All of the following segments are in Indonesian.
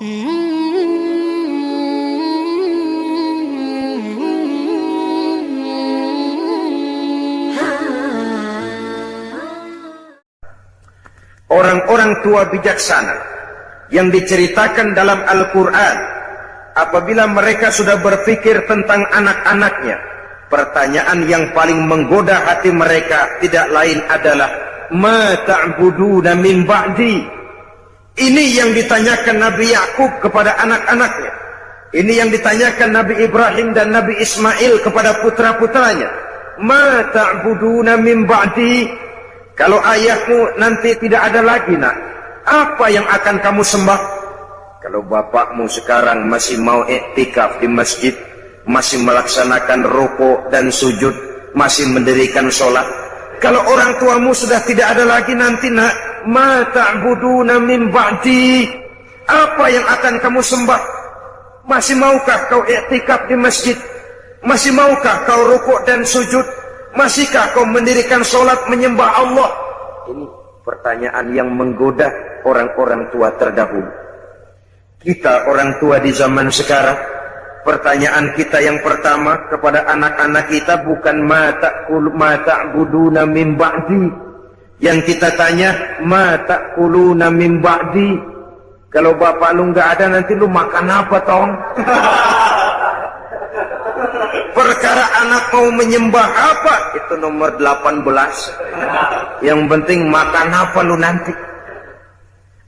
Orang-orang tua bijaksana yang diceritakan dalam Al-Quran, apabila mereka sudah berpikir tentang anak-anaknya, pertanyaan yang paling menggoda hati mereka tidak lain adalah ma ta'buduna min ba'di. Ini yang ditanyakan Nabi Yakub kepada anak-anaknya. Ini yang ditanyakan Nabi Ibrahim dan Nabi Ismail kepada putra-putranya. Ma ta'buduna min ba'di. Kalau ayahmu nanti tidak ada lagi, nak, apa yang akan kamu sembah? Kalau bapakmu sekarang masih mau iktikaf di masjid, masih melaksanakan rukuk dan sujud, masih mendirikan sholat. Kalau orang tuamu sudah tidak ada lagi nanti, nak, ma ta'buduna min ba'di. Apa yang akan kamu sembah? Masih maukah kau iktikaf di masjid? Masih maukah kau rukuk dan sujud? Masihkah kau mendirikan sholat menyembah Allah? Ini pertanyaan yang menggoda orang-orang tua terdahulu. Kita orang tua di zaman sekarang, pertanyaan kita yang pertama kepada anak-anak kita bukan ma ta'buduna min ba'di. Yang kita tanya, ma ta'kuluna min ba'di. Kalau bapak lu nggak ada, nanti lu makan apa, tong? Perkara anak mau menyembah apa, itu nomor 18. Yang penting makan apa lu nanti.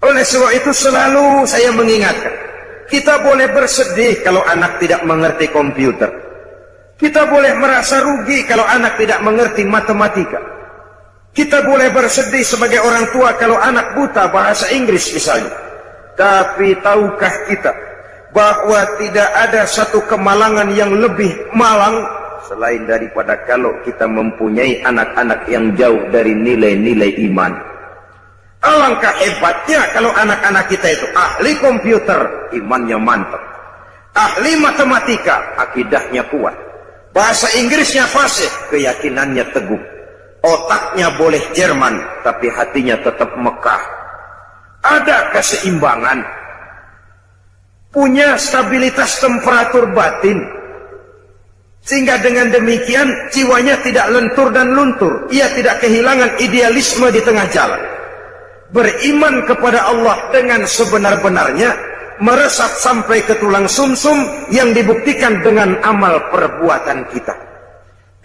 Oleh sebab itu selalu saya mengingatkan, kita boleh bersedih kalau anak tidak mengerti komputer. Kita boleh merasa rugi kalau anak tidak mengerti matematika. Kita boleh bersedih sebagai orang tua kalau anak buta bahasa Inggris misalnya. Tapi tahukah kita bahwa tidak ada satu kemalangan yang lebih malang selain daripada kalau kita mempunyai anak-anak yang jauh dari nilai-nilai iman. Alangkah hebatnya kalau anak-anak kita itu ahli komputer, imannya mantap. Ahli matematika, akidahnya kuat. Bahasa Inggrisnya fasih, keyakinannya teguh. Otaknya boleh Jerman, tapi hatinya tetap Mekah. Ada keseimbangan. Punya stabilitas temperatur batin, sehingga dengan demikian jiwanya tidak lentur dan luntur. Ia tidak kehilangan idealisme di tengah jalan. Beriman kepada Allah dengan sebenar-benarnya, meresap sampai ke tulang sumsum yang dibuktikan dengan amal perbuatan kita.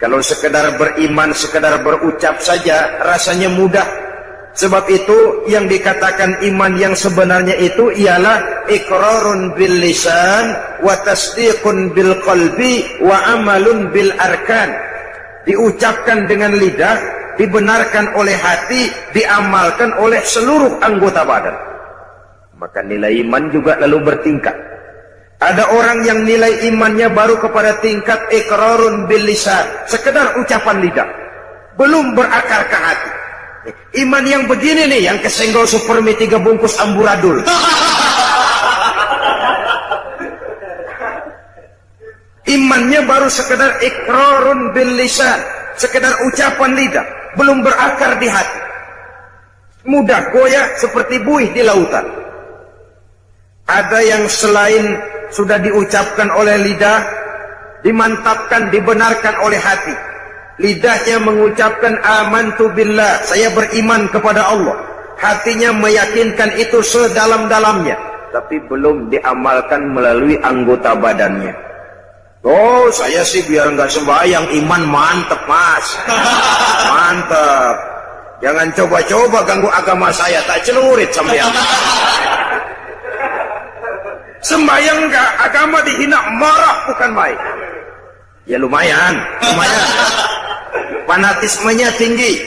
Kalau sekedar beriman, sekedar berucap saja rasanya mudah. Sebab itu yang dikatakan iman yang sebenarnya itu ialah iqrarun bil lisan wa tasdiqun bil qalbi wa amalun bil arkan. Diucapkan dengan lidah, dibenarkan oleh hati, diamalkan oleh seluruh anggota badan. Maka nilai iman juga lalu bertingkat. Ada orang yang nilai imannya baru kepada tingkat iqrarun bil lisan, sekedar ucapan lidah, belum berakar ke hati. Iman yang begini nih, yang kesenggol supermi 3 bungkus amburadul. Imannya baru sekedar iqrarun bil lisan, sekedar ucapan lidah, belum berakar di hati. Mudah goyah seperti buih di lautan. Ada yang selain sudah diucapkan oleh lidah, dimantapkan, dibenarkan oleh hati. Lidahnya mengucapkan amantu billah, saya beriman kepada Allah. Hatinya meyakinkan itu sedalam-dalamnya, tapi belum diamalkan melalui anggota badannya. Oh, saya sih biar nggak sembahyang, iman mantep mas. Mantep. Jangan coba-coba ganggu agama saya, tak celurit sampean. Sembahyang nggak, agama dihina, marah bukan main. Ya lumayan. Fanatismenya tinggi.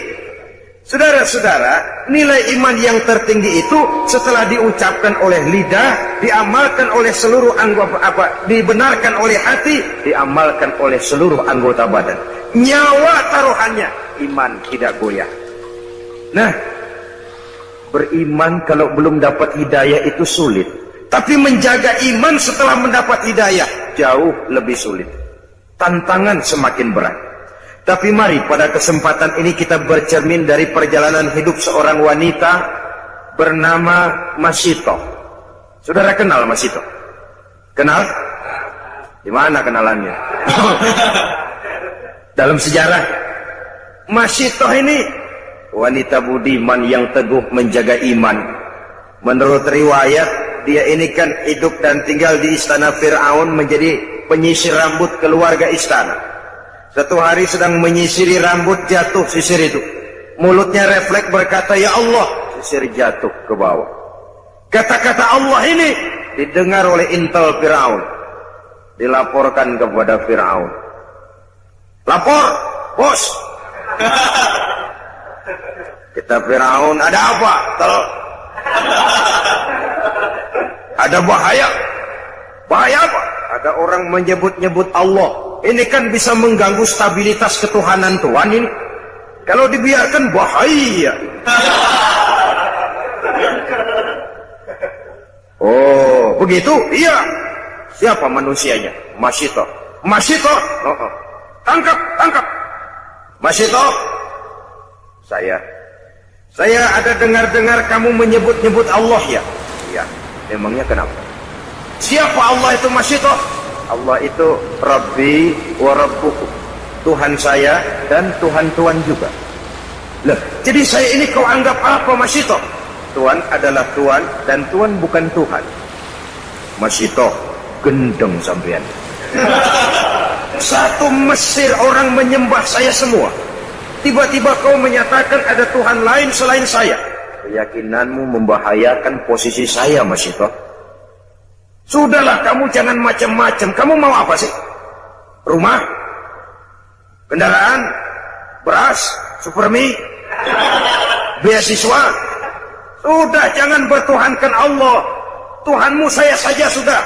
Saudara-saudara, nilai iman yang tertinggi itu setelah diucapkan oleh lidah, diamalkan oleh seluruh anggota, dibenarkan oleh hati, diamalkan oleh seluruh anggota badan. Nyawa taruhannya, iman tidak goyah. Nah, beriman kalau belum dapat hidayah itu sulit. Tapi menjaga iman setelah mendapat hidayah jauh lebih sulit. Tantangan semakin berat. Tapi mari pada kesempatan ini kita bercermin dari perjalanan hidup seorang wanita bernama Masitoh. Saudara kenal Mas Ito? Kenal? Di mana kenalannya? Dalam sejarah. Mas Ito ini wanita budiman yang teguh menjaga iman. Menurut riwayat, dia ini kan hidup dan tinggal di istana Fir'aun menjadi penyisir rambut keluarga istana. Satu hari sedang menyisiri rambut, jatuh sisir itu. Mulutnya refleks berkata, "Ya Allah," sisir jatuh ke bawah. Kata-kata Allah ini didengar oleh intel Fir'aun. Dilaporkan kepada Fir'aun. "Lapor, bos." Kata Fir'aun, "Ada apa? Ada bahaya." "Bahaya apa?" "Ada orang menyebut-nyebut Allah. Ini kan bisa mengganggu stabilitas ketuhanan Tuhan ini. Kalau dibiarkan bahaya." "Oh, begitu?" "Iya." "Siapa manusianya?" "Mas Ito." "Mas Ito?" "Oh. Tangkap. Mas Ito, saya ada dengar-dengar kamu menyebut-nyebut Allah ya?" "Iya." "Emangnya kenapa?" "Siapa Allah itu Mas Ito?" "Allah itu Rabbi wa Rabbukum, Tuhan saya dan Tuhan-Tuhan juga." "Loh, jadi saya ini kau anggap apa Mas Ito?" "Tuhan adalah Tuhan dan Tuhan bukan Tuhan." "Mas Ito, gendeng sampean." Satu Mesir orang menyembah saya semua. Tiba-tiba kau menyatakan ada Tuhan lain selain saya. Keyakinanmu membahayakan posisi saya Mas Ito. Sudahlah, kamu jangan macam-macam. Kamu mau apa sih? Rumah? Kendaraan? Beras? Supermi? Beasiswa? Sudah, jangan bertuhankan Allah. Tuhanmu saya saja sudah.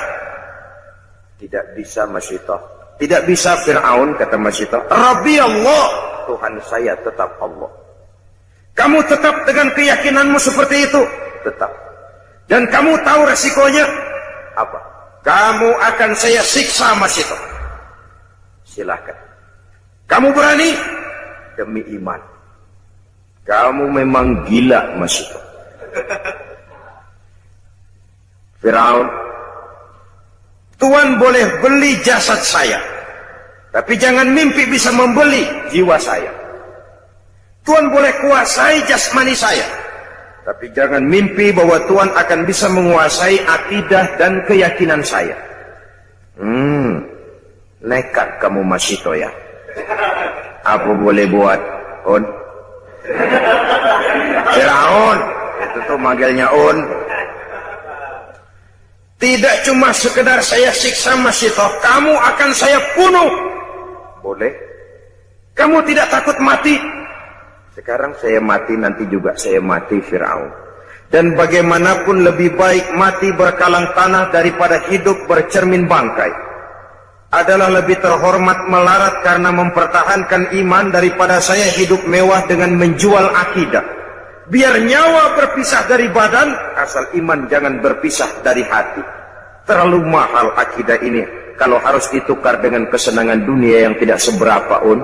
Tidak bisa Mas Ito. Tidak bisa Fir'aun, kata Mas Ito. Rabbi Allah, Tuhan saya tetap Allah. Kamu tetap dengan keyakinanmu seperti itu? Tetap. Dan kamu tahu resikonya? Apa? Kamu akan saya siksa Mas Ito. Silahkan. Kamu berani? Demi iman. Kamu memang gila Mas Ito. Fir'aun, Tuhan boleh beli jasad saya, tapi jangan mimpi bisa membeli jiwa saya. Tuhan boleh kuasai jasmani saya, tapi jangan mimpi bahwa Tuhan akan bisa menguasai akidah dan keyakinan saya. Nekat kamu Mas Ito ya. Apa boleh buat, On? Fir'aun, itu tuh manggilnya On. Tidak cuma sekedar saya siksa Mas Ito, kamu akan saya bunuh. Boleh? Kamu tidak takut mati? Sekarang saya mati, nanti juga saya mati Fir'aun. Dan bagaimanapun lebih baik mati berkalang tanah daripada hidup bercermin bangkai. Adalah lebih terhormat melarat karena mempertahankan iman daripada saya hidup mewah dengan menjual akidah. Biar nyawa berpisah dari badan, asal iman jangan berpisah dari hati. Terlalu mahal akidah ini kalau harus ditukar dengan kesenangan dunia yang tidak seberapa, On.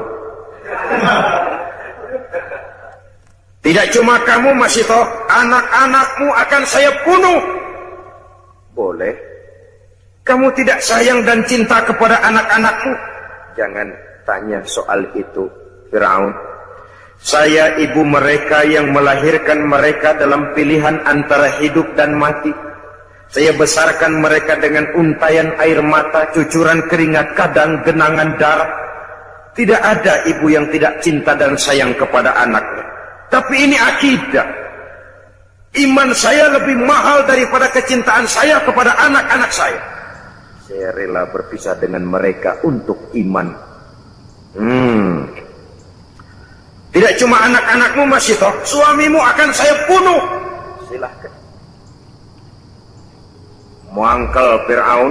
Tidak cuma kamu Mas Ito, anak-anakmu akan saya bunuh. Boleh. Kamu tidak sayang dan cinta kepada anak-anakmu? Jangan tanya soal itu, Fir'aun. Saya ibu mereka yang melahirkan mereka dalam pilihan antara hidup dan mati. Saya besarkan mereka dengan untayan air mata, cucuran keringat, kadang genangan darah. Tidak ada ibu yang tidak cinta dan sayang kepada anaknya. Tapi ini akidah. Iman saya lebih mahal daripada kecintaan saya kepada anak-anak saya. Saya rela berpisah dengan mereka untuk iman. Tidak cuma anak-anakmu Mas Ito, suamimu akan saya bunuh. Silahkan. Muangkel Fir'aun,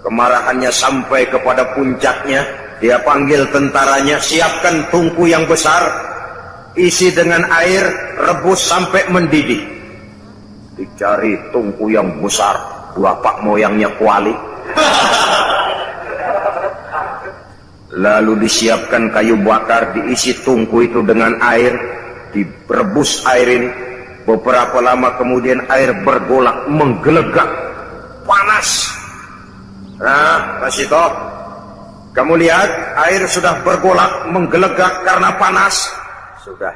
kemarahannya sampai kepada puncaknya. Dia panggil tentaranya, siapkan tungku yang besar, isi dengan air, rebus sampai mendidih. Dicari tungku yang besar, bapak moyangnya kuali. Lalu disiapkan kayu bakar, diisi tungku itu dengan air, direbus airin, Beberapa lama kemudian air bergolak, menggelegak, panas. Nah, Mas Ito, kamu lihat air sudah bergolak, menggelegak karena panas. Sudah.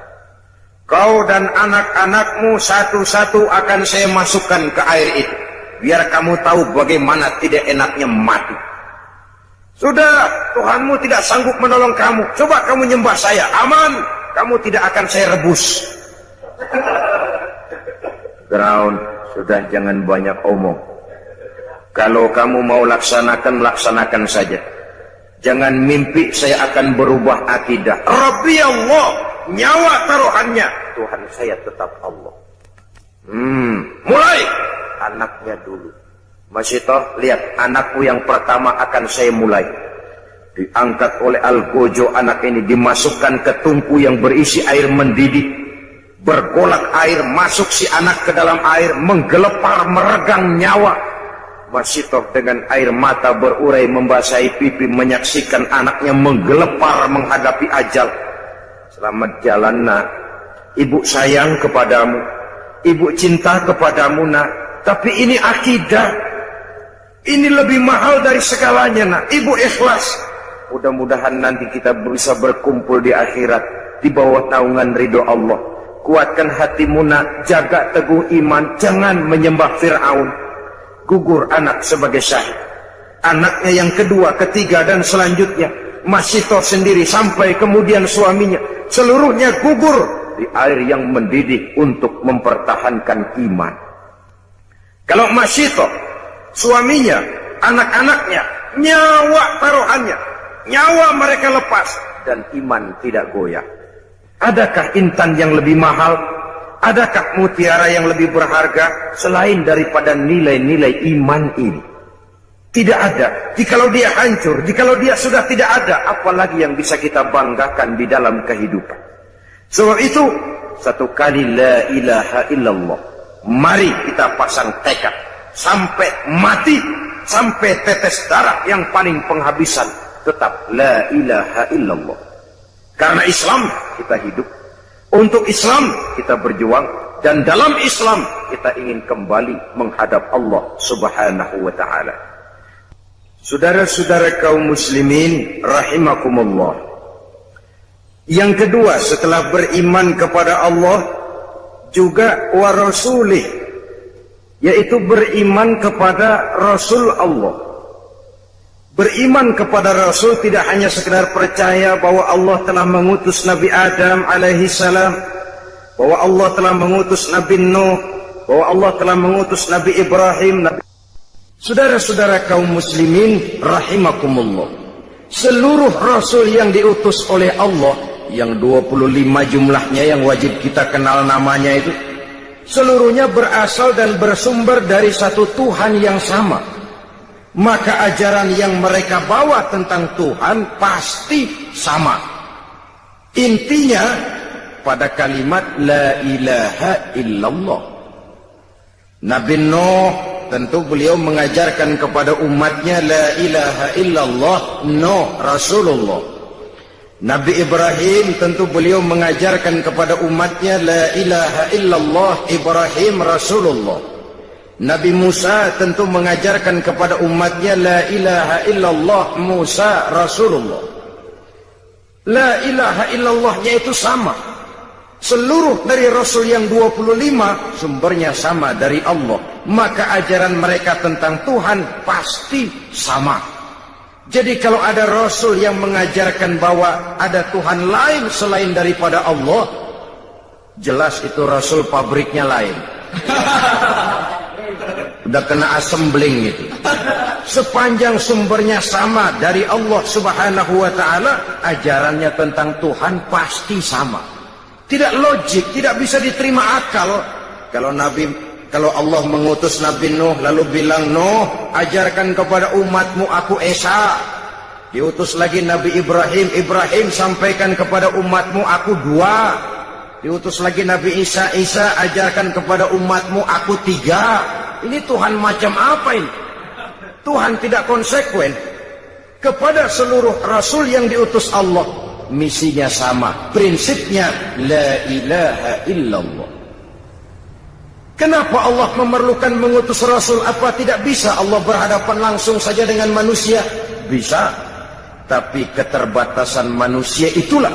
Kau dan anak-anakmu satu-satu akan saya masukkan ke air itu, biar kamu tahu bagaimana tidak enaknya mati. Sudah, Tuhanmu tidak sanggup menolong kamu. Coba kamu nyembah saya, aman. Kamu tidak akan saya rebus. Firaun, sudah jangan banyak omong. Kalau kamu mau laksanakan, laksanakan saja. Jangan mimpi saya akan berubah akidah. Rabbi Allah, nyawa taruhannya. Tuhan saya tetap Allah. Mulai. Anaknya dulu. Masih toh, lihat anakku yang pertama akan saya mulai. Diangkat oleh Al-Gojo, anak ini dimasukkan ke tungku yang berisi air mendidih. Bergolak air, masuk si anak ke dalam air, menggelepar, meregang nyawa. Masitoh dengan air mata berurai membasahi pipi, menyaksikan anaknya menggelepar menghadapi ajal. Selamat jalan nak, ibu sayang kepadamu, ibu cinta kepadamu nak. Tapi ini akidah, ini lebih mahal dari segalanya nak. Ibu ikhlas. Mudah-mudahan nanti kita bisa berkumpul di akhirat di bawah naungan ridho Allah. Kuatkan hatimu nak, jaga teguh iman, jangan menyembah Fir'aun. Gugur anak sebagai syahid. Anaknya yang kedua, ketiga dan selanjutnya masih toh sendiri sampai kemudian suaminya, seluruhnya gugur di air yang mendidih untuk mempertahankan iman. Kalau masih toh suaminya, anak-anaknya, nyawa taruhannya, nyawa mereka lepas dan iman tidak goyah. Adakah intan yang lebih mahal? Adakah mutiara yang lebih berharga selain daripada nilai-nilai iman ini? Tidak ada. Jikalau dia hancur, jikalau dia sudah tidak ada, apalagi yang bisa kita banggakan di dalam kehidupan. Sebab itu, satu kali la ilaha illallah. Mari kita pasang tekad sampai mati, sampai tetes darah yang paling penghabisan, tetap la ilaha illallah. Karena Islam kita hidup, untuk Islam kita berjuang, dan dalam Islam kita ingin kembali menghadap Allah Subhanahu wa ta'ala. Saudara-saudara kaum muslimin rahimakumullah. Yang kedua, setelah beriman kepada Allah juga wa rasulih, yaitu beriman kepada Rasul Allah. Beriman kepada Rasul tidak hanya sekedar percaya bahwa Allah telah mengutus Nabi Adam alaihi salam, bahwa Allah telah mengutus Nabi Nuh, bahwa Allah telah mengutus Nabi Ibrahim. Saudara-saudara kaum muslimin rahimakumullah, seluruh Rasul yang diutus oleh Allah, yang 25 jumlahnya yang wajib kita kenal namanya itu, seluruhnya berasal dan bersumber dari satu Tuhan yang sama. Maka ajaran yang mereka bawa tentang Tuhan pasti sama. Intinya pada kalimat la ilaha illallah. Nabi Nuh tentu beliau mengajarkan kepada umatnya la ilaha illallah, Nuh Rasulullah. Nabi Ibrahim tentu beliau mengajarkan kepada umatnya la ilaha illallah, Ibrahim Rasulullah. Nabi Musa tentu mengajarkan kepada umatnya la ilaha illallah, Musa Rasulullah. La ilaha illallahnya itu sama. Seluruh dari Rasul yang 25 sumbernya sama dari Allah. Maka ajaran mereka tentang Tuhan pasti sama. Jadi kalau ada Rasul yang mengajarkan bahwa ada Tuhan lain selain daripada Allah, jelas itu Rasul pabriknya lain. Udah kena assembling itu. Sepanjang sumbernya sama dari Allah Subhanahu wa ta'ala, ajarannya tentang Tuhan pasti sama. Tidak logik, tidak bisa diterima akal. Kalau Allah mengutus Nabi Nuh lalu bilang, Nuh ajarkan kepada umatmu aku Esa. Diutus lagi Nabi Ibrahim, Ibrahim sampaikan kepada umatmu aku dua. Diutus lagi Nabi Isa, Isa ajarkan kepada umatmu aku tiga. Ini Tuhan macam apa ini? Tuhan tidak konsekuen. Kepada seluruh Rasul yang diutus Allah, misinya sama, prinsipnya la ilaha illallah. Kenapa Allah memerlukan mengutus Rasul? Apa tidak bisa Allah berhadapan langsung saja dengan manusia? Bisa. Tapi keterbatasan manusia itulah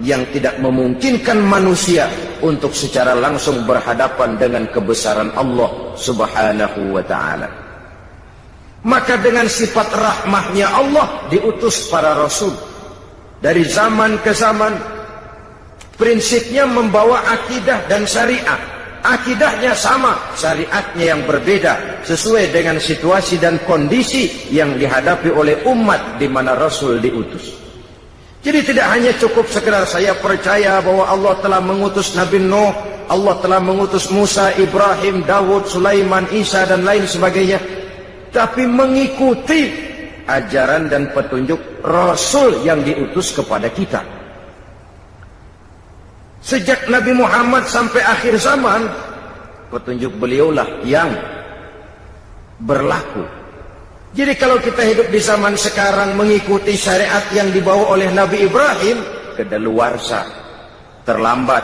yang tidak memungkinkan manusia untuk secara langsung berhadapan dengan kebesaran Allah subhanahu wa ta'ala. Maka dengan sifat rahmahnya Allah diutus para Rasul. Dari zaman ke zaman, prinsipnya membawa akidah dan syariat. Akidahnya sama, syariatnya yang berbeda, sesuai dengan situasi dan kondisi yang dihadapi oleh umat di mana Rasul diutus. Jadi tidak hanya cukup sekedar saya percaya bahwa Allah telah mengutus Nabi Nuh, Allah telah mengutus Musa, Ibrahim, Dawud, Sulaiman, Isa dan lain sebagainya, tapi mengikuti ajaran dan petunjuk Rasul yang diutus kepada kita. Sejak Nabi Muhammad sampai akhir zaman, petunjuk beliaulah yang berlaku. Jadi kalau kita hidup di zaman sekarang mengikuti syariat yang dibawa oleh Nabi Ibrahim, kedaluarsa, terlambat.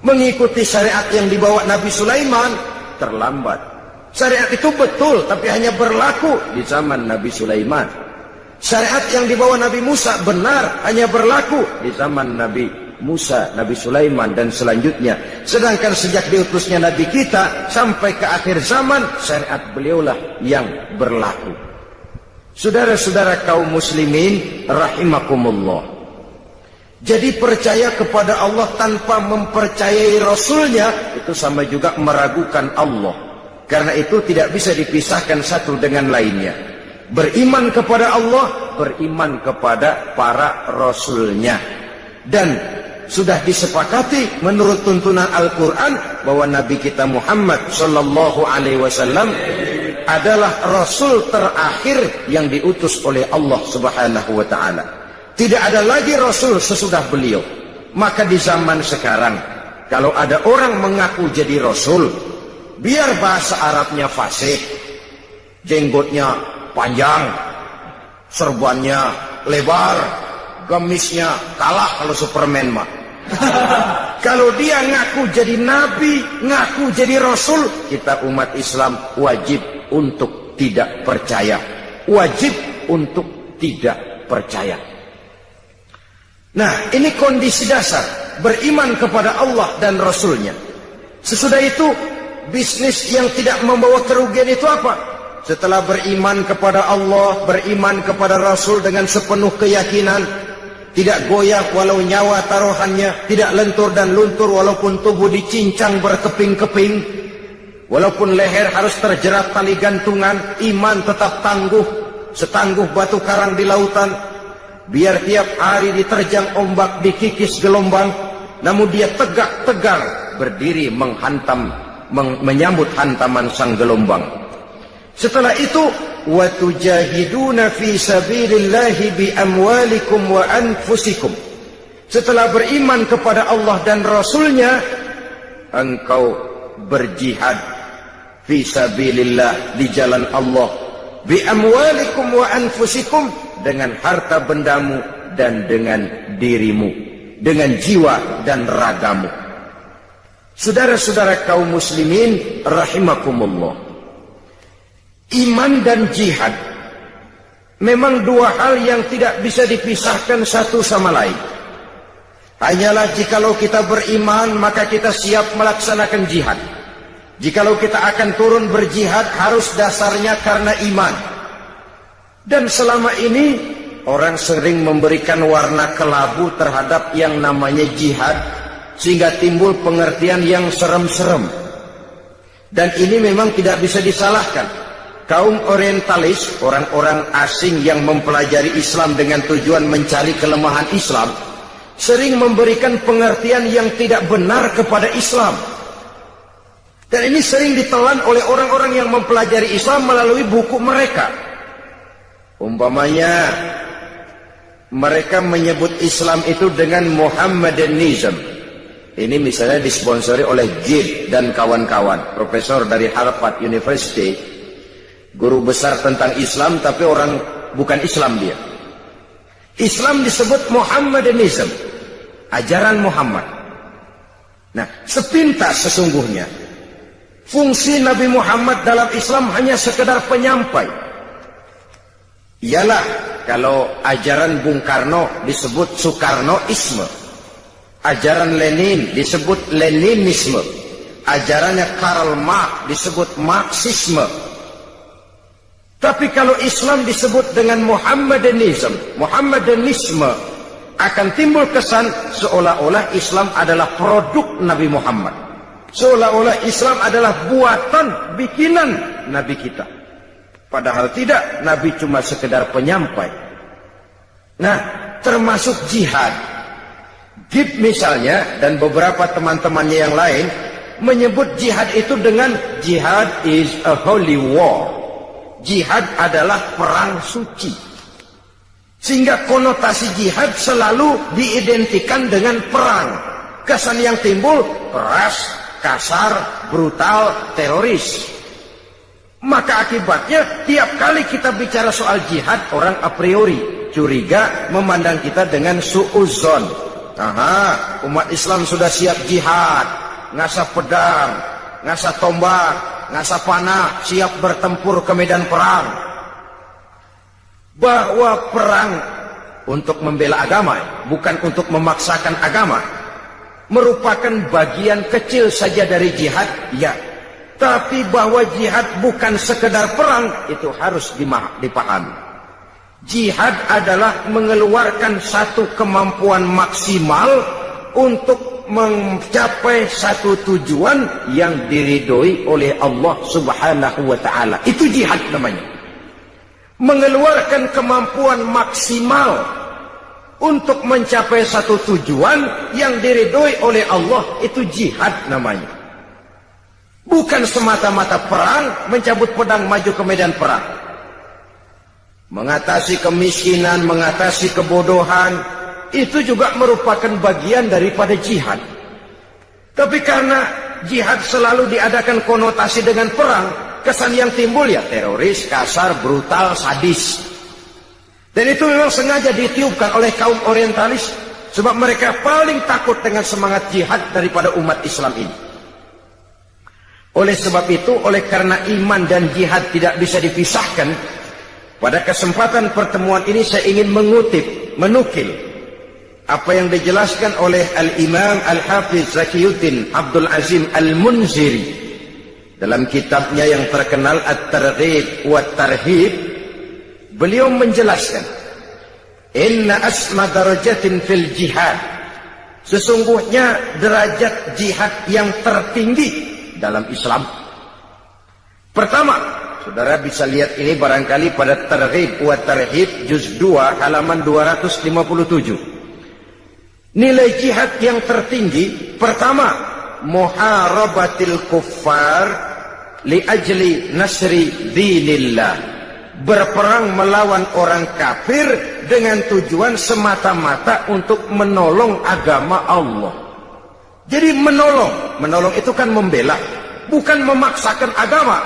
Mengikuti syariat yang dibawa Nabi Sulaiman, terlambat. Syariat itu betul, tapi hanya berlaku di zaman Nabi Sulaiman. Syariat yang dibawa Nabi Musa benar, hanya berlaku di zaman Nabi Musa, Nabi Sulaiman dan selanjutnya. Sedangkan sejak diutusnya Nabi kita sampai ke akhir zaman, syariat beliaulah yang berlaku. Saudara-saudara kaum muslimin rahimakumullah. Jadi percaya kepada Allah tanpa mempercayai Rasulnya itu sama juga meragukan Allah. Karena itu tidak bisa dipisahkan satu dengan lainnya. Beriman kepada Allah, beriman kepada para Rasulnya. Dan sudah disepakati menurut tuntunan Al-Quran bahwa Nabi kita Muhammad sallallahu alaihi wasallam adalah Rasul terakhir yang diutus oleh Allah subhanahu wa ta'ala. Tidak ada lagi Rasul sesudah beliau. Maka di zaman sekarang, kalau ada orang mengaku jadi Rasul, biar bahasa Arabnya fasih, jenggotnya panjang, serbannya lebar, gamisnya kalah kalau Superman mah. Kalau dia ngaku jadi nabi, ngaku jadi rasul, kita umat Islam wajib untuk tidak percaya. Wajib untuk tidak percaya. Nah, ini kondisi dasar beriman kepada Allah dan Rasulnya. Sesudah itu, bisnis yang tidak membawa kerugian itu apa? Setelah beriman kepada Allah, beriman kepada Rasul dengan sepenuh keyakinan, tidak goyah walau nyawa taruhannya, tidak lentur dan luntur walaupun tubuh dicincang berkeping-keping, walaupun leher harus terjerat tali gantungan, iman tetap tangguh, setangguh batu karang di lautan. Biar tiap hari diterjang ombak, dikikis gelombang, namun dia tegak-tegar berdiri menyambut hantaman sang gelombang. Setelah itu, wa tujahiduna fi sabilillahi bi amwalikum wa anfusikum. Setelah beriman kepada Allah dan Rasulnya, engkau berjihad fi sabilillah, di jalan Allah, bi amwalikum wa anfusikum, dengan harta bendamu dan dengan dirimu, dengan jiwa dan ragamu. Saudara-saudara kaum muslimin rahimakumullah, iman dan jihad memang dua hal yang tidak bisa dipisahkan satu sama lain. Hanyalah jikalau kita beriman maka kita siap melaksanakan jihad. Jikalau kita akan turun berjihad harus dasarnya karena iman. Dan selama ini orang sering memberikan warna kelabu terhadap yang namanya jihad, sehingga timbul pengertian yang serem-serem. Dan ini memang tidak bisa disalahkan. Kaum orientalis, orang-orang asing yang mempelajari Islam dengan tujuan mencari kelemahan Islam, sering memberikan pengertian yang tidak benar kepada Islam. Dan ini sering ditelan oleh orang-orang yang mempelajari Islam melalui buku mereka. Umpamanya mereka menyebut Islam itu dengan Muhammadanism. Ini misalnya disponsori oleh Gibb dan kawan-kawan, profesor dari Harvard University, guru besar tentang Islam, tapi orang bukan Islam dia. Islam disebut Muhammadanism, ajaran Muhammad. Nah, sepintas sesungguhnya Fungsi Nabi Muhammad dalam Islam hanya sekedar penyampai. Ialah kalau ajaran Bung Karno disebut Soekarnoisme, ajaran Lenin disebut Leninisme, ajarannya Karl Marx disebut Marxisme. Tapi kalau Islam disebut dengan Muhammadanisme, akan timbul kesan seolah-olah Islam adalah produk Nabi Muhammad. Seolah-olah Islam adalah buatan, bikinan Nabi kita. Padahal tidak, Nabi cuma sekedar penyampai. Nah, termasuk jihad. Gib misalnya, dan beberapa teman-temannya yang lain, menyebut jihad itu dengan jihad is a holy war. Jihad adalah perang suci. Sehingga konotasi jihad selalu diidentikan dengan perang. Kesan yang timbul, keras, kasar, brutal, teroris. Maka akibatnya tiap kali kita bicara soal jihad, orang a priori curiga, memandang kita dengan su'uzon. Aha, umat Islam sudah siap jihad, ngasah pedang, ngasah tombak, ngasah panah, siap bertempur ke medan perang. Bahwa perang untuk membela agama, bukan untuk memaksakan agama, merupakan bagian kecil saja dari jihad, ya. Tapi bahwa jihad bukan sekedar perang, itu harus dipahami. Jihad adalah mengeluarkan satu kemampuan maksimal untuk mencapai satu tujuan yang diridhoi oleh Allah Subhanahu wa ta'ala. Itu jihad namanya. Mengeluarkan kemampuan maksimal untuk mencapai satu tujuan yang diridhoi oleh Allah, itu jihad namanya. Bukan semata-mata perang, mencabut pedang maju ke medan perang. Mengatasi kemiskinan, mengatasi kebodohan, itu juga merupakan bagian daripada jihad. Tapi karena jihad selalu diadakan konotasi dengan perang, kesan yang timbul ya teroris, kasar, brutal, sadis. Dan itu memang sengaja ditiupkan oleh kaum orientalis, sebab mereka paling takut dengan semangat jihad daripada umat Islam ini. Oleh sebab itu, oleh karena iman dan jihad tidak bisa dipisahkan, pada kesempatan pertemuan ini saya ingin menukil apa yang dijelaskan oleh Al-Imam Al-Hafiz Zakiyuddin Abdul Azim Al-Munziri dalam kitabnya yang terkenal At-Targhib wa Tarhib. Beliau menjelaskan, inna asma darajatin fil jihad, sesungguhnya derajat jihad yang tertinggi dalam Islam. Pertama, saudara bisa lihat ini barangkali pada Targhib wa Tarhib juz 2 halaman 257. Nilai jihad yang tertinggi, pertama, muharabatil kuffar li ajli nasri dinillah, berperang melawan orang kafir dengan tujuan semata-mata untuk menolong agama Allah. Jadi menolong itu kan membela, bukan memaksakan agama,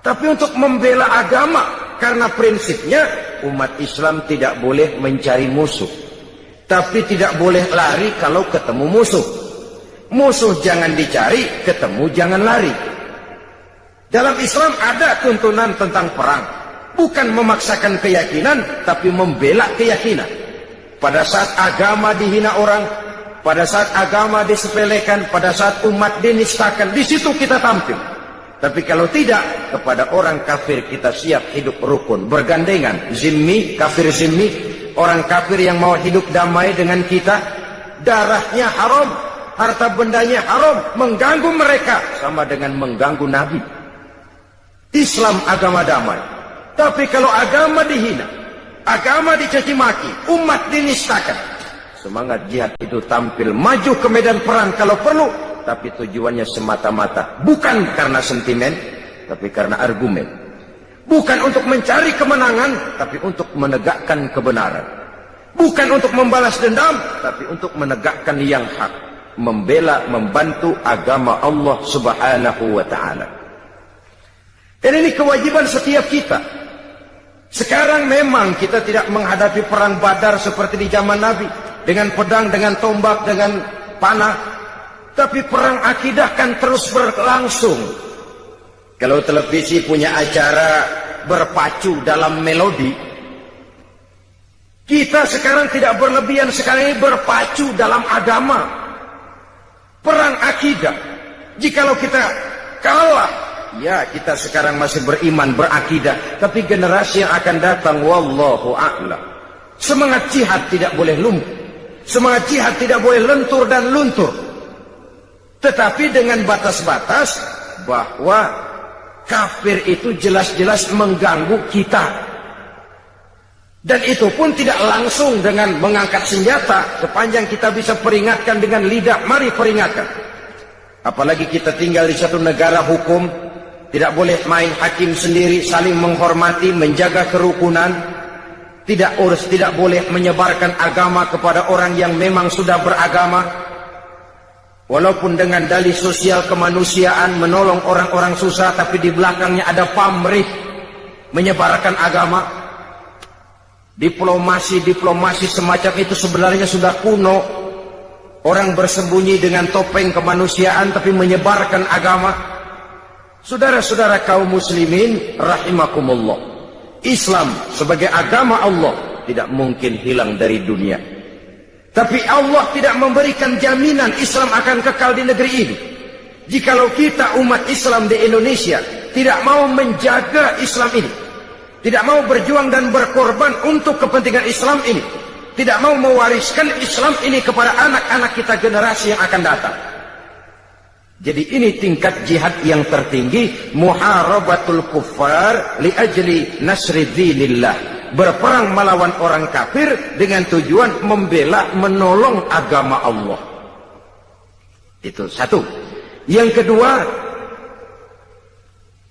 tapi untuk membela agama. Karena prinsipnya umat Islam tidak boleh mencari musuh, tapi tidak boleh lari kalau ketemu musuh. Musuh jangan dicari, ketemu jangan lari. Dalam Islam ada tuntunan tentang perang, bukan memaksakan keyakinan, tapi membela keyakinan. Pada saat agama dihina orang, pada saat agama disepelekan, pada saat umat dinistakan, di situ kita tampil. Tapi kalau tidak, kepada orang kafir kita siap hidup rukun, bergandengan, zimmi, kafir zimmi, orang kafir yang mau hidup damai dengan kita, darahnya haram, harta bendanya haram, mengganggu mereka sama dengan mengganggu Nabi. Islam agama damai. Tapi kalau agama dihina, agama dicaci maki, umat dinistakan, semangat jihad itu tampil maju ke medan perang kalau perlu, tapi tujuannya semata-mata bukan karena sentimen, tapi karena argumen. Bukan untuk mencari kemenangan, tapi untuk menegakkan kebenaran. Bukan untuk membalas dendam, tapi untuk menegakkan yang hak, membela, membantu agama Allah Subhanahu wa ta'ala. Dan ini kewajiban setiap kita. Sekarang memang kita tidak menghadapi perang Badar seperti di zaman Nabi, dengan pedang, dengan tombak, dengan panah. Tapi perang akidah kan terus berlangsung. Kalau televisi punya acara berpacu dalam melodi, kita sekarang tidak berlebihan sekali berpacu dalam agama. Perang akidah. Jikalau kita kalah, ya kita sekarang masih beriman, berakidah. Tapi generasi yang akan datang, wallahu a'lam. Semangat jihad tidak boleh lumpuh. Semangat jihad tidak boleh lentur dan luntur. Tetapi dengan batas-batas bahwa kafir itu jelas-jelas mengganggu kita. Dan itu pun tidak langsung dengan mengangkat senjata. Sepanjang kita bisa peringatkan dengan lidah, mari peringatkan. Apalagi kita tinggal di satu negara hukum, tidak boleh main hakim sendiri, saling menghormati, menjaga kerukunan. Tidak boleh menyebarkan agama kepada orang yang memang sudah beragama. Walaupun dengan dalih sosial kemanusiaan menolong orang-orang susah, tapi di belakangnya ada pamrih menyebarkan agama. Diplomasi semacam itu sebenarnya sudah kuno. Orang bersembunyi dengan topeng kemanusiaan tapi menyebarkan agama. Saudara-saudara kaum muslimin rahimakumullah, Islam sebagai agama Allah tidak mungkin hilang dari dunia. Tapi Allah tidak memberikan jaminan Islam akan kekal di negeri ini. Jikalau kita umat Islam di Indonesia tidak mau menjaga Islam ini, tidak mau berjuang dan berkorban untuk kepentingan Islam ini, tidak mau mewariskan Islam ini kepada anak-anak kita generasi yang akan datang. Jadi ini tingkat jihad yang tertinggi, muharabatul kuffar li ajli nasri dinillah. Berperang melawan orang kafir dengan tujuan membela, menolong agama Allah. Itu satu. Yang kedua,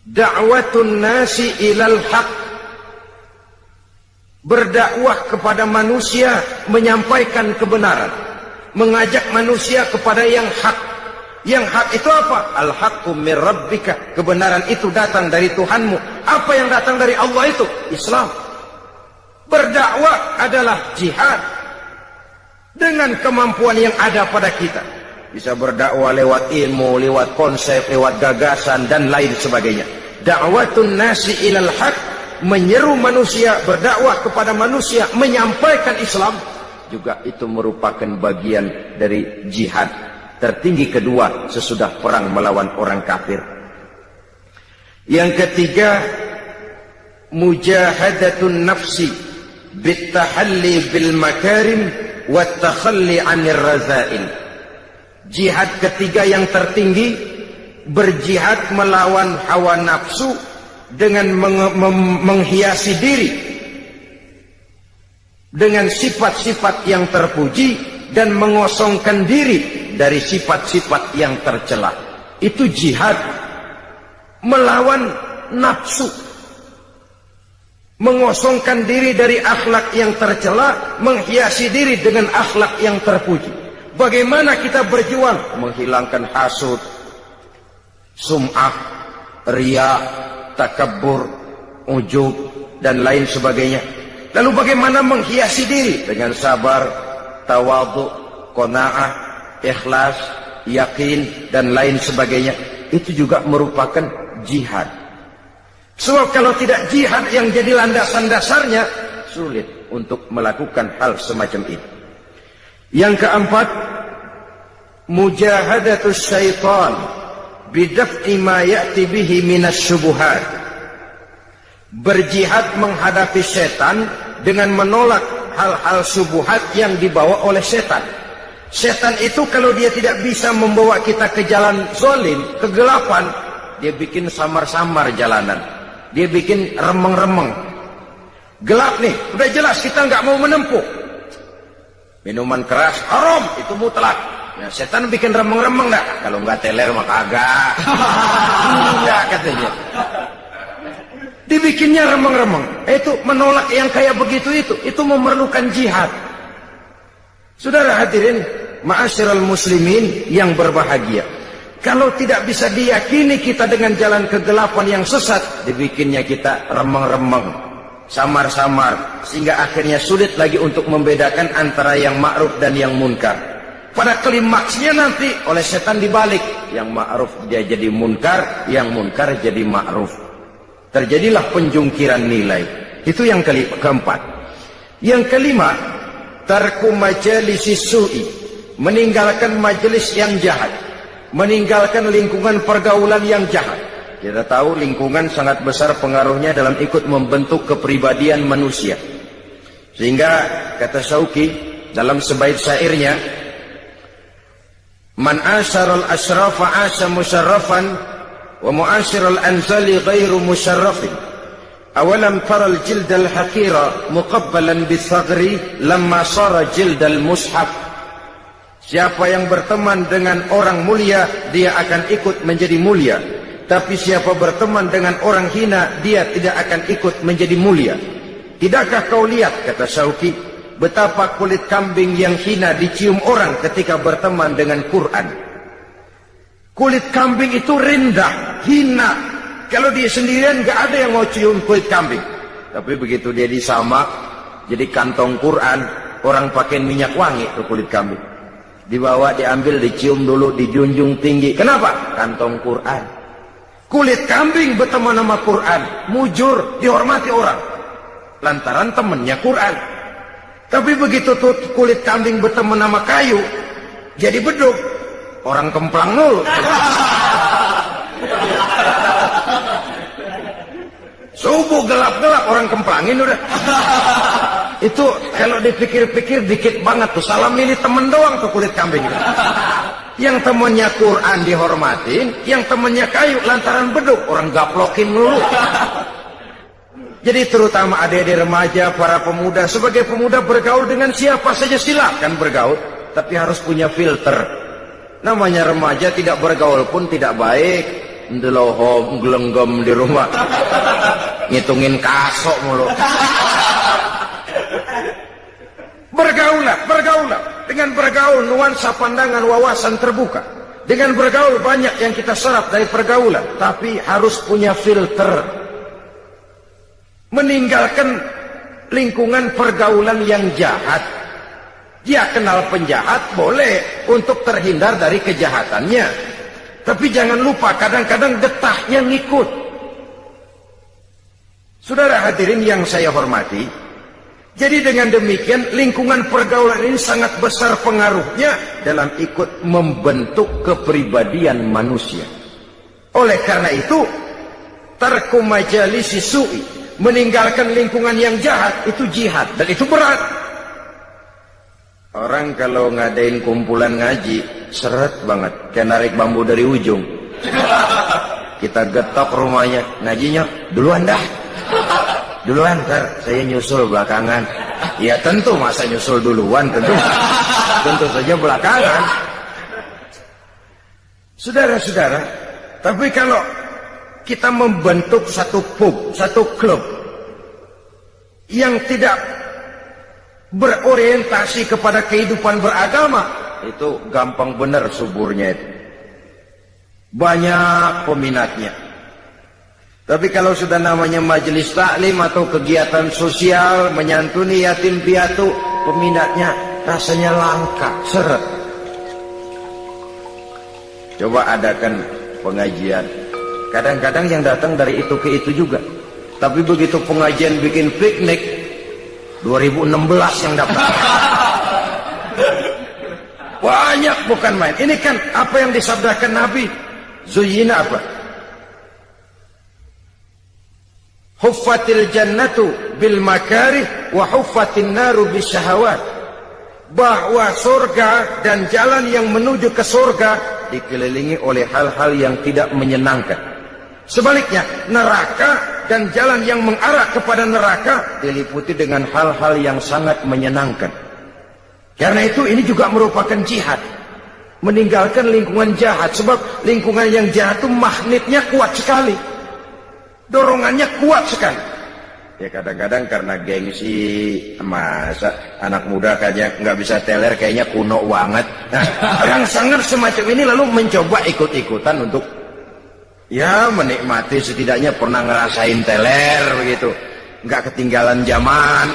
da'watun nasi ilal haq. Berdakwah kepada manusia, menyampaikan kebenaran, mengajak manusia kepada yang hak. Yang hak itu apa? Al-haqqu mir rabbika. Kebenaran itu datang dari Tuhanmu. Apa yang datang dari Allah itu? Islam. Berdakwah adalah jihad dengan kemampuan yang ada pada kita. Bisa berdakwah lewat ilmu, lewat konsep, lewat gagasan dan lain sebagainya. Da'watun nasi ilal haq, menyeru manusia, berdakwah kepada manusia, menyampaikan Islam, juga itu merupakan bagian dari jihad tertinggi kedua sesudah perang melawan orang kafir. Yang ketiga, mujahadatun nafsi bittahalli bil makarim wa takhalli 'anir razail. Jihad ketiga yang tertinggi, berjihad melawan hawa nafsu dengan menghiasi diri dengan sifat-sifat yang terpuji dan mengosongkan diri dari sifat-sifat yang tercela. Itu jihad melawan nafsu, mengosongkan diri dari akhlak yang tercela, menghiasi diri dengan akhlak yang terpuji. Bagaimana kita berjuang menghilangkan hasud, sum'ah, riya, takabbur, ujub dan lain sebagainya. Lalu bagaimana menghiasi diri dengan sabar, tawadhu, qanaah, ikhlas, yakin dan lain sebagainya. Itu juga merupakan jihad. Sebab kalau tidak jihad yang jadi landasan dasarnya, sulit untuk melakukan hal semacam ini. Yang keempat, mujahadatus syaitan bidaf'i ma ya'ti bihi minas syubuhat. Berjihad menghadapi setan dengan menolak hal-hal syubhat yang dibawa oleh setan. Setan itu kalau dia tidak bisa membawa kita ke jalan zalim, kegelapan, dia bikin samar-samar jalanan. Dia bikin remeng-remeng. Gelap nih, udah jelas kita nggak mau menempuh. Minuman keras haram, itu mutlak. Ya, setan bikin remeng-remeng enggak? Kalau nggak teler mah kagak. Enggak katanya. Dibikinnya remeng-remeng. Itu menolak yang kayak begitu itu memerlukan jihad. Saudara hadirin, ma'asyiral muslimin yang berbahagia. Kalau tidak bisa diyakini kita dengan jalan kegelapan yang sesat, dibikinnya kita remeng-remeng, samar-samar, sehingga akhirnya sulit lagi untuk membedakan antara yang ma'ruf dan yang munkar. pada klimaksnya nanti oleh setan dibalik. Yang ma'ruf dia jadi munkar, yang munkar jadi ma'ruf. Terjadilah penjungkiran nilai. Itu yang keempat. Yang kelima, tarku majalisi su'i, meninggalkan majelis yang jahat, meninggalkan lingkungan pergaulan yang jahat. Kita tahu lingkungan sangat besar pengaruhnya dalam ikut membentuk kepribadian manusia. Sehingga kata Syauqi dalam sebaik syairnya, man asyaral asrafa asya musyarrafan wa mu'asyiral anzali ghairu musyarrafin. Awalam taral jildal hakira muqabbalan bisagri lamma sara jildal mushaf. Siapa yang berteman dengan orang mulia, dia akan ikut menjadi mulia. Tapi siapa berteman dengan orang hina, dia tidak akan ikut menjadi mulia. Tidakkah kau lihat, kata Syauqi, betapa kulit kambing yang hina dicium orang ketika berteman dengan Quran. Kulit kambing itu rendah, hina. Kalau dia sendirian gak ada yang mau cium kulit kambing. Tapi begitu dia disamak, jadi kantong Quran, orang pakai minyak wangi ke kulit kambing. Dibawa, diambil, dicium dulu, dijunjung tinggi. Kenapa? Kantong Quran. Kulit kambing berteman sama Quran, mujur, dihormati orang. Lantaran temannya Quran. Tapi begitu tuh kulit kambing berteman sama kayu, jadi beduk. Orang kemplang nul. Subuh gelap-gelap orang kemplangin udah. Itu kalau dipikir-pikir dikit banget tuh. Salam ini temen doang tuh kulit kambing. Yang temennya Quran dihormatin, yang temennya kayu lantaran beduk, orang gaplokin dulu. Jadi terutama adik-adik remaja, para pemuda, sebagai pemuda bergaul dengan siapa saja silakan bergaul, tapi harus punya filter. Namanya remaja tidak bergaul pun tidak baik. Ndelohom gelenggem di rumah, ngitungin kasok mulu. Bergaulah. Dengan bergaul nuansa pandangan wawasan terbuka. Dengan bergaul banyak yang kita serap dari pergaulan. Tapi harus punya filter. Meninggalkan lingkungan pergaulan yang jahat. Dia kenal penjahat boleh untuk terhindar dari kejahatannya. Tapi jangan lupa kadang-kadang getahnya ngikut. Saudara hadirin yang saya hormati, jadi dengan demikian lingkungan pergaulan ini sangat besar pengaruhnya dalam ikut membentuk kepribadian manusia. Oleh karena itu, tarku majalisi su'i, meninggalkan lingkungan yang jahat, itu jihad dan itu berat. Orang kalau ngadain kumpulan ngaji seret banget, kayak narik bambu dari ujung. Kita getok rumahnya, ngajinya duluan dah. Duluan, ntar saya nyusul belakangan. Ya tentu, masa nyusul duluan, tentu saja belakangan. Saudara-saudara, tapi kalau kita membentuk satu pub, satu klub yang tidak berorientasi kepada kehidupan beragama, itu gampang benar suburnya itu. Banyak peminatnya. Tapi kalau sudah namanya majelis taklim atau kegiatan sosial menyantuni yatim piatu, peminatnya rasanya langka, seret. Coba adakan pengajian. Kadang-kadang yang datang dari itu ke itu juga. Tapi begitu pengajian bikin piknik, 2016 yang dapat. Banyak bukan main. Ini kan apa yang disabdakan Nabi. Zuyyina apa? Huffatil jannatu bil makarih wa huffatin naru bisyahawat. Bahwa surga dan jalan yang menuju ke surga dikelilingi oleh hal-hal yang tidak menyenangkan. Sebaliknya, neraka dan jalan yang mengarah kepada neraka diliputi dengan hal-hal yang sangat menyenangkan. Karena itu ini juga merupakan jihad. Meninggalkan lingkungan jahat. Sebab lingkungan yang jahat itu magnetnya kuat sekali. Dorongannya kuat sekali. Ya kadang-kadang karena gengsi, masa anak muda kayaknya nggak bisa teler, kayaknya kuno banget. Nah, orang sangar semacam ini lalu mencoba ikut-ikutan untuk ya menikmati, setidaknya pernah ngerasain teler begitu, nggak ketinggalan zaman.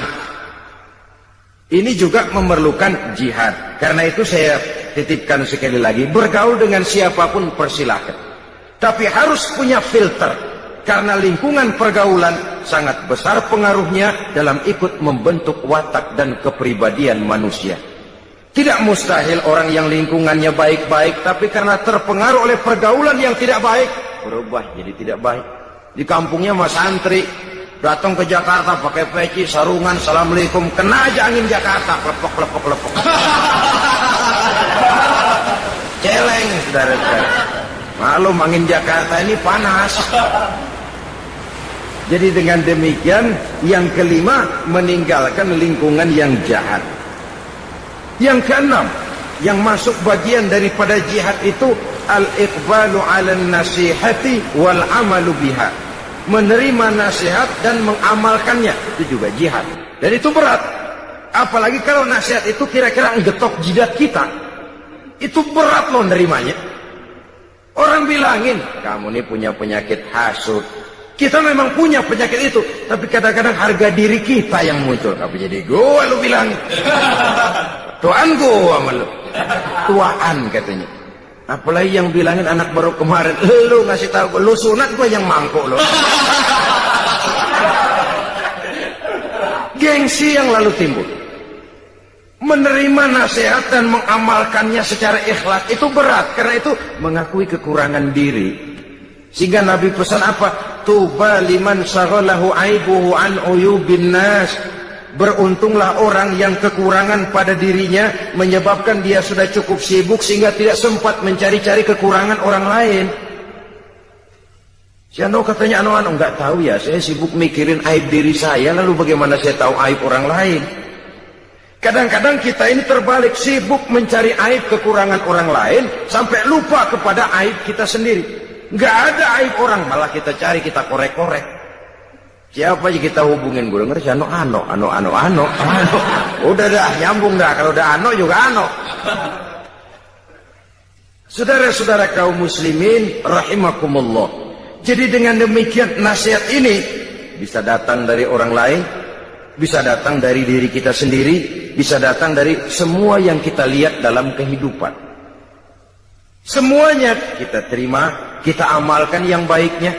Ini juga memerlukan jihad. Karena itu saya titipkan sekali lagi, bergaul dengan siapapun persilahkan. Tapi harus punya filter, karena lingkungan pergaulan sangat besar pengaruhnya dalam ikut membentuk watak dan kepribadian manusia. Tidak mustahil orang yang lingkungannya baik-baik, tapi karena terpengaruh oleh pergaulan yang tidak baik, berubah jadi tidak baik. Di kampungnya mas santri, datang ke Jakarta pakai peci, sarungan, assalamualaikum, kena aja angin Jakarta, lepok. Celeng, saudara-saudara. Maklum angin Jakarta ini panas. Jadi dengan demikian, yang kelima, meninggalkan lingkungan yang jahat. Yang keenam, yang masuk bagian daripada jihad itu, al-iqbalu 'alan nasihati wal 'amalu biha. Menerima nasihat dan mengamalkannya, itu juga jihad. Dan itu berat. Apalagi kalau nasihat itu kira-kira ngetok jidat kita. Itu berat loh nerimanya. Orang bilangin, kamu ini punya penyakit hasut. Kita memang punya penyakit itu, tapi kadang-kadang harga diri kita yang muncul. Tapi jadi gua lu bilangin. Tuan gua sama lu. Tuaan katanya. Apalagi yang bilangin anak baru kemarin, lu ngasih tahu lu sunat, gua yang mangkuk lu. Gengsi yang lalu timbul. Menerima nasihat dan mengamalkannya secara ikhlas itu berat, karena itu mengakui kekurangan diri. Sehingga Nabi pesan apa? Tuba liman syaghalahu aibuhu an uyubin nas. Beruntunglah orang yang kekurangan pada dirinya menyebabkan dia sudah cukup sibuk sehingga tidak sempat mencari-cari kekurangan orang lain. Si Ano katanya, Ano enggak tahu ya, saya sibuk mikirin aib diri saya, lalu bagaimana saya tahu aib orang lain? Kadang-kadang kita ini terbalik, sibuk mencari aib kekurangan orang lain sampai lupa kepada aib kita sendiri. Enggak ada aib orang, malah kita cari, kita korek-korek. Siapa aja kita hubungin, gue denger si Ano. Udah dah, nyambung dah, kalau udah Ano juga Ano. Saudara-saudara kaum muslimin rahimakumullah. Jadi dengan demikian nasihat ini bisa datang dari orang lain, bisa datang dari diri kita sendiri, bisa datang dari semua yang kita lihat dalam kehidupan. Semuanya kita terima, kita amalkan yang baiknya,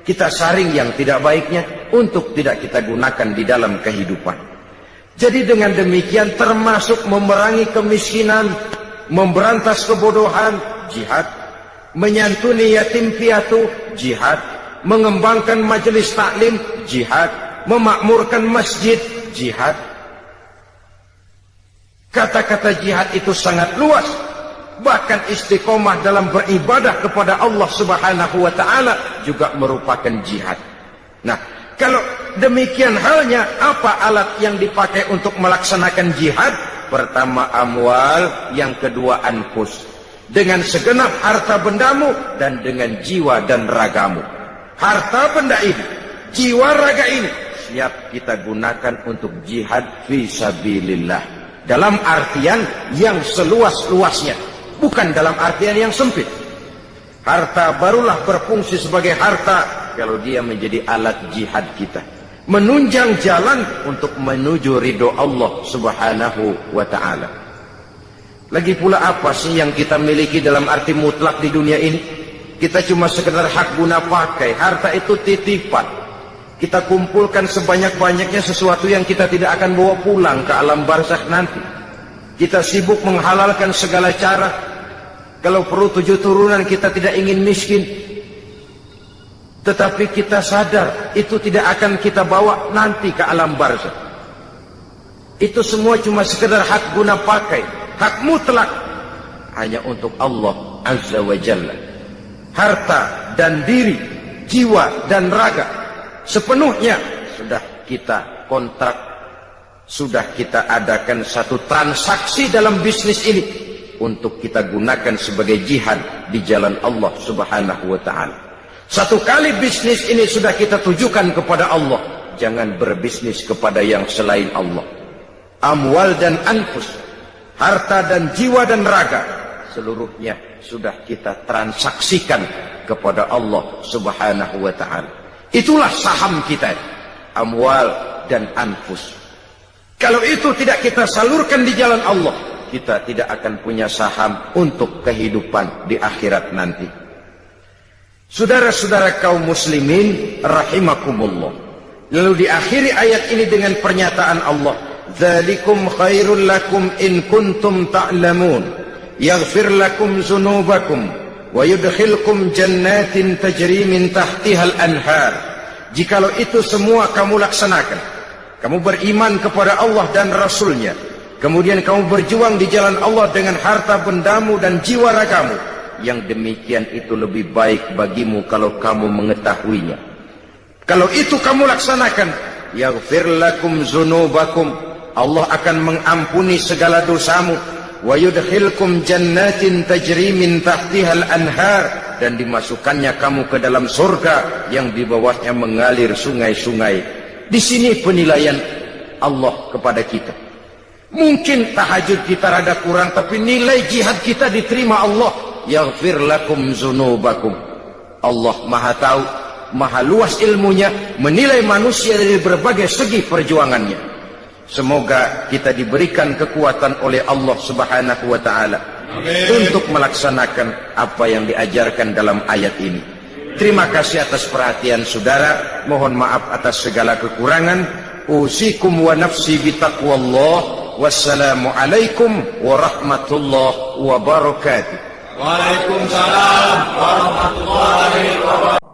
kita saring yang tidak baiknya untuk tidak kita gunakan di dalam kehidupan. Jadi dengan demikian termasuk memerangi kemiskinan, memberantas kebodohan, jihad, menyantuni yatim piatu, jihad, mengembangkan majelis taklim, jihad, memakmurkan masjid, jihad. Kata-kata jihad itu sangat luas. Bahkan istiqomah dalam beribadah kepada Allah Subhanahu wa ta'ala juga merupakan jihad. Nah, kalau demikian halnya, apa alat yang dipakai untuk melaksanakan jihad? Pertama amwal, yang kedua anfus. Dengan segenap harta bendamu dan dengan jiwa dan ragamu. Harta benda ini, jiwa raga ini siap kita gunakan untuk jihad fisabilillah. Dalam artian yang seluas-luasnya, bukan dalam artian yang sempit. Harta barulah berfungsi sebagai harta kalau dia menjadi alat jihad kita, menunjang jalan untuk menuju ridho Allah Subhanahu wa ta'ala. Lagi pula apa sih yang kita miliki dalam arti mutlak di dunia ini? Kita cuma sekedar hak guna pakai. Harta itu titipan. Kita kumpulkan sebanyak-banyaknya sesuatu yang kita tidak akan bawa pulang ke alam barzakh nanti. Kita sibuk menghalalkan segala cara. Kalau perlu 7 turunan kita tidak ingin miskin. Tetapi kita sadar itu tidak akan kita bawa nanti ke alam barzakh. Itu semua cuma sekedar hak guna pakai, hak mutlak hanya untuk Allah Azza wa Jalla. Harta dan diri, jiwa dan raga sepenuhnya sudah kita kontrak, sudah kita adakan satu transaksi dalam bisnis ini untuk kita gunakan sebagai jihad di jalan Allah Subhanahu wa ta'ala. Satu kali bisnis ini sudah kita tujukan kepada Allah, jangan berbisnis kepada yang selain Allah. Amwal dan anfus, harta dan jiwa dan raga, seluruhnya sudah kita transaksikan kepada Allah Subhanahu wa ta'ala. Itulah saham kita, amwal dan anfus. Kalau itu tidak kita salurkan di jalan Allah, kita tidak akan punya saham untuk kehidupan di akhirat nanti. Saudara-saudara kaum muslimin rahimakumullah. Lalu diakhiri ayat ini dengan pernyataan Allah, "Dzalikum khairul lakum in kuntum ta'lamun, yaghfir lakum dzunubakum wa yudkhilkum jannatin tajri min tahtihal anhar." Jikalau itu semua kamu laksanakan, kamu beriman kepada Allah dan Rasul-Nya, kemudian kamu berjuang di jalan Allah dengan harta bendamu dan jiwa ragamu, yang demikian itu lebih baik bagimu kalau kamu mengetahuinya. Kalau itu kamu laksanakan, yaghfir lakum dzunubakum, Allah akan mengampuni segala dosamu, wa yudkhilkum jannatin tajri min tahtihal anhar, dan dimasukkannya kamu ke dalam surga yang di bawahnya mengalir sungai-sungai. Di sini penilaian Allah kepada kita. Mungkin tahajud kita rada kurang, tapi nilai jihad kita diterima Allah. Yaghfir lakum dzunubakum. Allah Maha tahu, Maha luas ilmunya, menilai manusia dari berbagai segi perjuangannya. Semoga kita diberikan kekuatan oleh Allah Subhanahu wa taala untuk melaksanakan apa yang diajarkan dalam ayat ini. Terima kasih atas perhatian saudara. Mohon maaf atas segala kekurangan. Usikum wa nafsi bitaqwallah. Wassalamualaikum warahmatullahi wabarakatuh. Waalaikumsalam warahmatullahi wabarakatuh.